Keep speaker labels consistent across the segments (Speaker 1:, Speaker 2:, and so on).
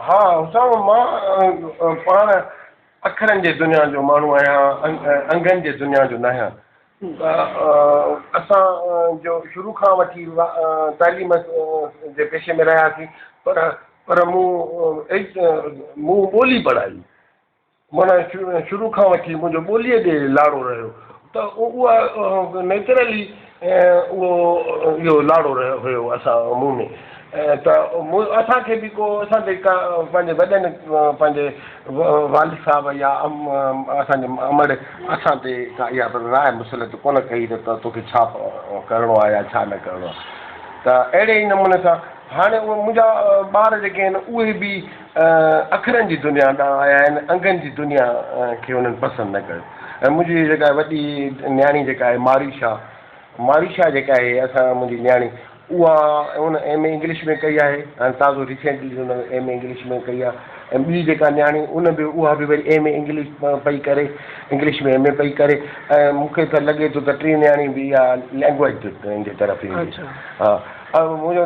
Speaker 1: हा हुसाम मां पाण अखरनि जे दुनिया जो माण्हू आहियां, अंगनि जे दुनिया जो न आहियां। असां जो शुरू खां वठी तालीम जे पेशे में रहियासीं, पर मूं ॿोली पढ़ाई, माना शुरू खां वठी मुंहिंजो ॿोलीअ ॾे लाड़ो रहियो, त उहा नेचुरली उहो इहो लाड़ो रहियो हुयो असां मूं में। त असांखे बि को असांजे का पंहिंजे वॾनि पंहिंजे वालिद साहब या असांजे अमड़ असां ते का इहा राय मुसलत कोन कई त तोखे छा करिणो आहे या छा न करिणो आहे। त अहिड़े ई नमूने सां हाणे उहे मुंहिंजा ॿार जेके आहिनि उहे बि अखरनि जी दुनिया ॾांहुं आया आहिनि, अंगनि जी दुनिया खे उन्हनि पसंदि न कयो। ऐं मुंहिंजी जेका वॾी न्याणी जेका आहे मारिशा जेका आहे असां मुंहिंजी न्याणी, उहा उन एम ए इंग्लिश में कई आहे, हाणे ताज़ो रिसेंटली हुन एम ए इंग्लिश में कई आहे। ऐं ॿी जेका न्याणी उहा बि वरी एम ए इंग्लिश पई करे, इंग्लिश में एम ए पई करे। ऐं मूंखे त लॻे थो त टी न्याणी बि इहा लैंग्वेज जे तरफ़ ईंदी। हा मुंहिंजो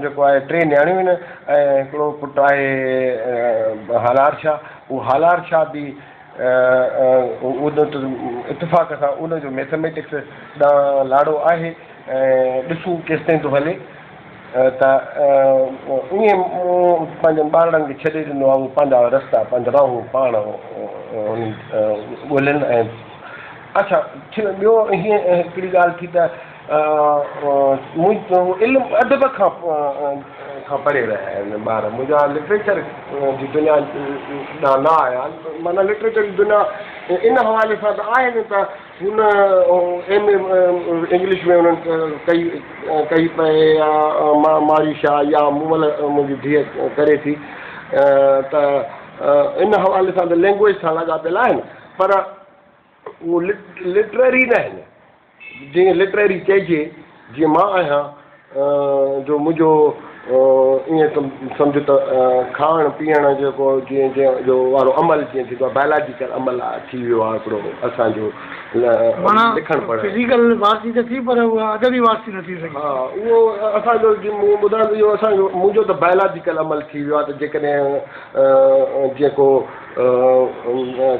Speaker 1: जेको आहे टे न्याणियूं आहिनि ऐं हिकिड़ो पुटु आहे हालार शाह। उहो हालार शाह बि उन इतफ़ाक़ सां उनजो मैथमेटिक्स ॾांहुं लाड़ो आहे ऐं ॾिसूं केसि ताईं थो हले। त ईअं मूं पंहिंजनि ॿारनि खे छॾे ॾिनो आहे, उहो पंहिंजा रस्ता पंहिंजा हू पाण ॻोल्हनि। ऐं अच्छा ॿियो हीअं हिकिड़ी ॻाल्हि थी त इल्मु अदब खां परे रहिया आहिनि ॿार मुंहिंजा, लिटरेचर जी दुनिया ॾांहुं न आया, माना लिटरेचर जी दुनिया इन हवाले सां त आहिनि त हुन एम ए इंग्लिश में उन्हनि कई पए या मारिशा या मुंहिंजी धीअ करे थी, त इन हवाले सां त लैंग्वेज सां लॻा पियल आहिनि, पर उहो लिटरेरी न आहिनि। जीअं लिटरेरी चइजे, जीअं मां आहियां जो मुंहिंजो ईअं सम्झ त खाइण पीअण जेको जीअं जो वारो अमल जीअं थींदो आहे, बायोलॉजिकल अमल थी वियो आहे हिकिड़ो असांजो लिखणु पढ़णु।
Speaker 2: फिज़िकल वारसी त थी, पर उहा अदबी वारसी न थी सघे।
Speaker 1: हा उहो असांजो जीअं मूं ॿुधायो इहो असांजो मुंहिंजो त बायोलॉजिकल अमल थी वियो आहे। त जेकॾहिं जेको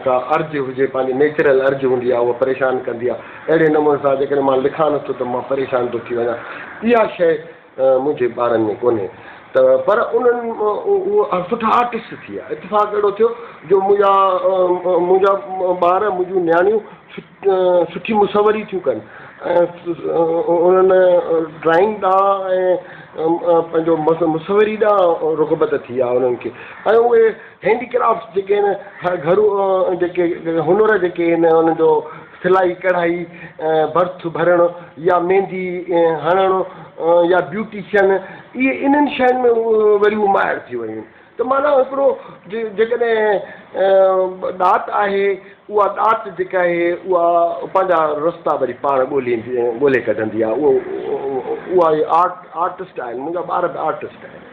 Speaker 1: का अर्ज़ु हुजे, पंहिंजी नेचुरल अर्ज़ु हूंदी आहे, उहा परेशान कंदी आहे। अहिड़े नमूने सां जेकॾहिं मां लिखां नथो त मां परेशान थो थी वञा। इहा शइ मुंहिंजे ॿारनि में कोन्हे। त पर उन्हनि उहे सुठा आर्टिस्ट थी विया। इतफ़ाक़ अहिड़ो थियो जो मुंहिंजा ॿार मुंहिंजूं न्याणियूं सुठी मुसवरी थियूं कनि ऐं उन्हनि ड्राइंग ॾांहुं ऐं पंहिंजो मुसवरी ॾांहुं रुग़बत थी आहे उन्हनि खे। ऐं उहे हैंडीक्राफ्ट जेके आहिनि घरू जेके हुनर जेके आहिनि उन्हनि जो सिलाई कढ़ाई, भर्थ भरणु या मेहंदी हणणु या ब्यूटिशियन, इहे इन्हनि शयुनि में वरी उहे माहिर थी वियूं आहिनि। त माना हिकिड़ो जेकॾहिं ॾात आहे, उहा ॾात जेका आहे उहा पंहिंजा रस्ता वरी पाण ॻोल्हे कढंदी आहे। उहा आर्टिस्ट आहिनि, मुंहिंजा ॿार बि आर्टिस्ट आहिनि।